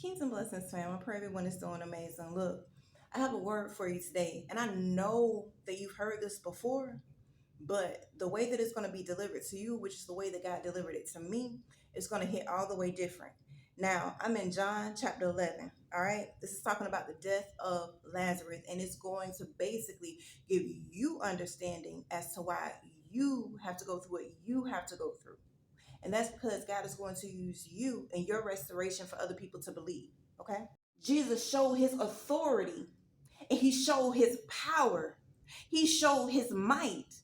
Kingdom blessings, fam. I pray everyone is doing amazing. Look, I have a word for you today, and I know that you've heard this before, but the way that it's going to be delivered to you, which is the way that God delivered it to me, is going to hit all the way different. Now, I'm in John chapter 11. All right, this is talking about the death of Lazarus, and it's going to basically give you understanding as to why you have to go through what you have to go through. And that's because God is going to use you and your restoration for other people to believe. Okay? Jesus showed his authority and he showed his power. He showed his might.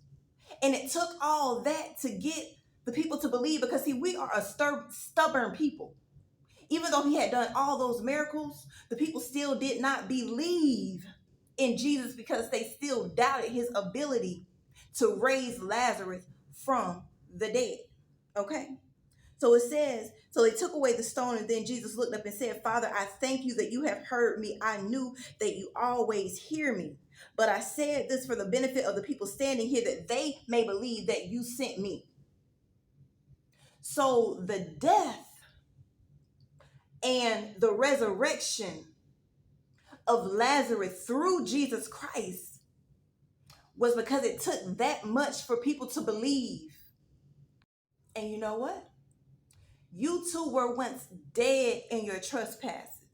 And it took all that to get the people to believe because, see, we are a stubborn people. Even though he had done all those miracles, the people still did not believe in Jesus because they still doubted his ability to raise Lazarus from the dead. Okay? So it says, so they took away the stone, and then Jesus looked up and said, Father, I thank you that you have heard me. I knew that you always hear me. But I said this for the benefit of the people standing here, that they may believe that you sent me. So the death and the resurrection of Lazarus through Jesus Christ was because it took that much for people to believe. And you know what? You too were once dead in your trespasses.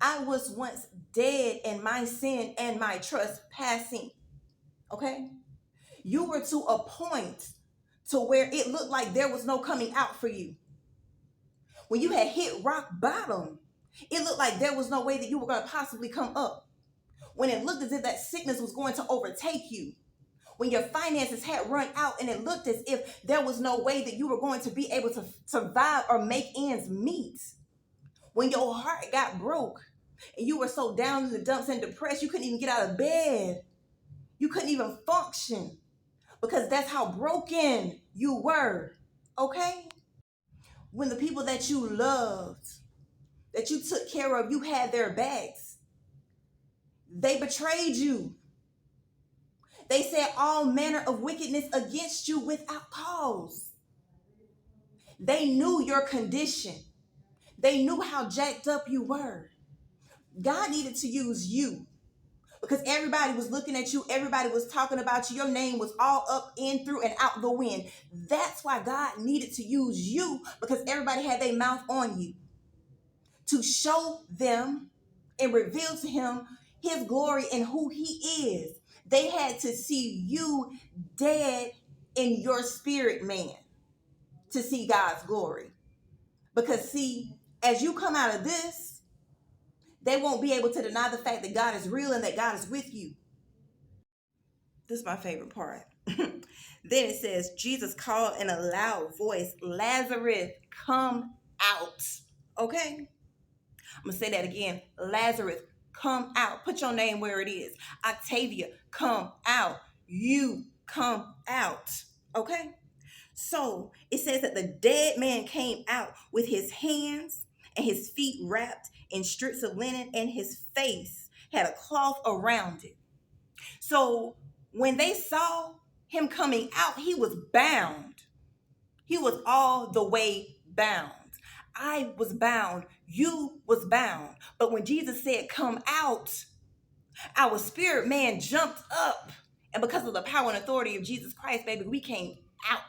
I was once dead in my sin and my trespassing. Okay? You were to a point to where it looked like there was no coming out for you. When you had hit rock bottom, it looked like there was no way that you were going to possibly come up. When it looked as if that sickness was going to overtake you. When your finances had run out and it looked as if there was no way that you were going to be able to survive or make ends meet. When your heart got broke and you were so down in the dumps and depressed, you couldn't even get out of bed. You couldn't even function because that's how broken you were. Okay? When the people that you loved, that you took care of, you had their backs, they betrayed you. They said all manner of wickedness against you without cause. They knew your condition. They knew how jacked up you were. God needed to use you because everybody was looking at you. Everybody was talking about you. Your name was all up, in, through, and out the wind. That's why God needed to use you, because everybody had their mouth on you to show them and reveal to him his glory and who he is. They had to see you dead in your spirit, man, to see God's glory. Because, see, as you come out of this, they won't be able to deny the fact that God is real and that God is with you. This is my favorite part. Then it says, Jesus called in a loud voice, Lazarus, come out. Okay? I'm going to say that again. Lazarus, come out. Put your name where it is. Octavia, come out. You come out. Okay? So it says that the dead man came out with his hands and his feet wrapped in strips of linen, and his face had a cloth around it. So when they saw him coming out, he was bound. He was all the way bound. I was bound. You was bound. But when Jesus said, come out, our spirit man jumped up. And because of the power and authority of Jesus Christ, baby, we came out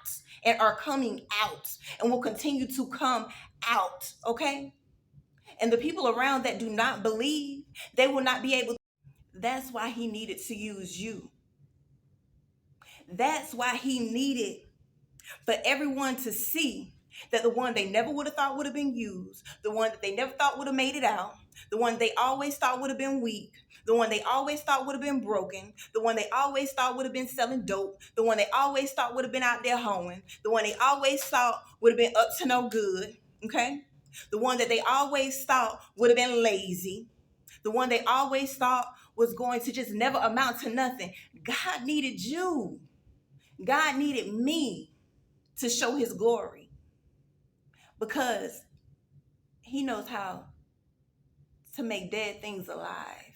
and are coming out and will continue to come out. Okay? And the people around that do not believe, they will not be able to. That's why he needed to use you. That's why he needed for everyone to see that the one they never would have thought would have been used, the one that they never thought would have made it out, the one they always thought would have been weak, the one they always thought would have been broken, the one they always thought would have been selling dope, the one they always thought would have been out there hoeing, the one they always thought would have been up to no good, okay? The one that they always thought would have been lazy, the one they always thought was going to just never amount to nothing. God needed you. God needed me to show his glory, because he knows how to make dead things alive.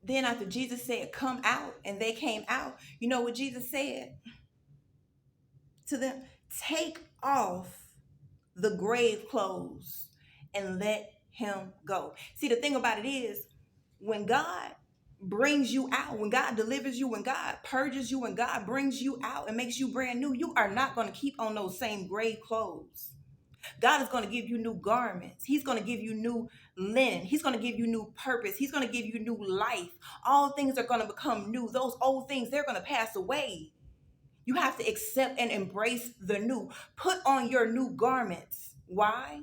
Then after Jesus said, come out, and they came out, you know what Jesus said to them? Take off the grave clothes and let him go. See, the thing about it is, when God brings you out, when God delivers you, when God purges you, when God brings you out and makes you brand new, you are not going to keep on those same grave clothes. God is going to give you new garments. He's going to give you new linen. He's going to give you new purpose. He's going to give you new life. All things are going to become new. Those old things, they're going to pass away. You have to accept and embrace the new. Put on your new garments. Why?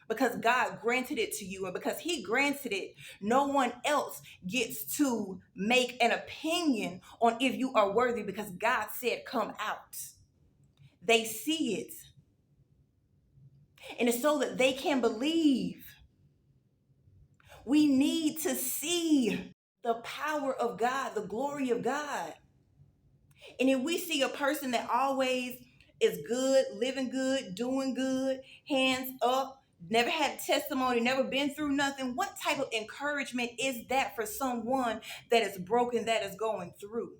Because God granted it to you, and because he granted it, no one else gets to make an opinion on if you are worthy, because God said, come out. They see it. And it's so that they can believe. We need to see the power of God, the glory of God. And if we see a person that always is good, living good, doing good, hands up, never had testimony, never been through nothing, what type of encouragement is that for someone that is broken, that is going through?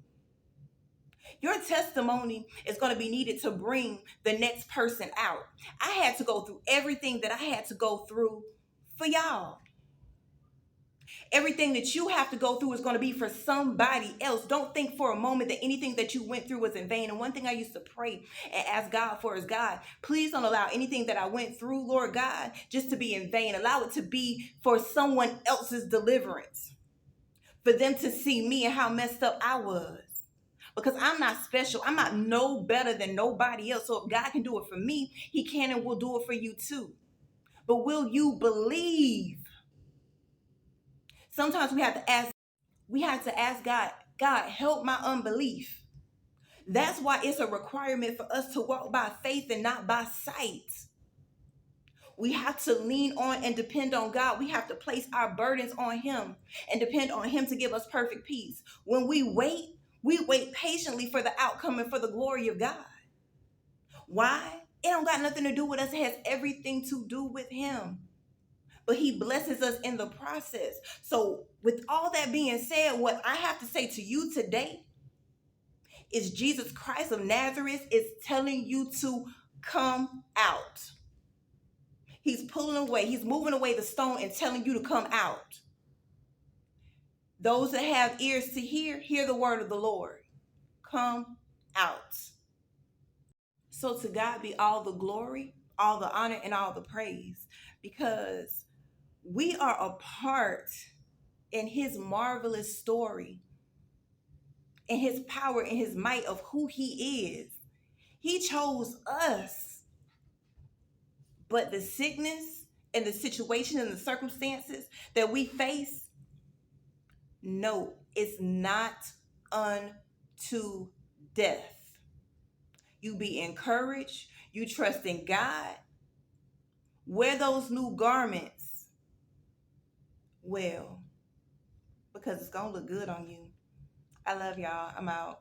Your testimony is going to be needed to bring the next person out. I had to go through everything that I had to go through for y'all. Everything that you have to go through is going to be for somebody else. Don't think for a moment that anything that you went through was in vain. And one thing I used to pray and ask God for is, God, please don't allow anything that I went through, Lord God, just to be in vain. Allow it to be for someone else's deliverance, for them to see me and how messed up I was. Because I'm not special. I'm not no better than nobody else. So if God can do it for me, he can and will do it for you too. But will you believe? Sometimes we have to ask God, God, help my unbelief. That's why it's a requirement for us to walk by faith and not by sight. We have to lean on and depend on God. We have to place our burdens on him and depend on him to give us perfect peace. When we wait patiently for the outcome and for the glory of God. Why? It don't got nothing to do with us. It has everything to do with him. But he blesses us in the process. So with all that being said, what I have to say to you today is Jesus Christ of Nazareth is telling you to come out. He's pulling away. He's moving away the stone and telling you to come out. Those that have ears to hear the word of the Lord. Come out. So to God be all the glory, all the honor, and all the praise, because we are a part in his marvelous story, in his power, in his might of who he is. He chose us. But the sickness and the situation and the circumstances that we face, no, it's not unto death. You be encouraged. You trust in God. Wear those new garments well, because it's going to look good on you. I love y'all. I'm out.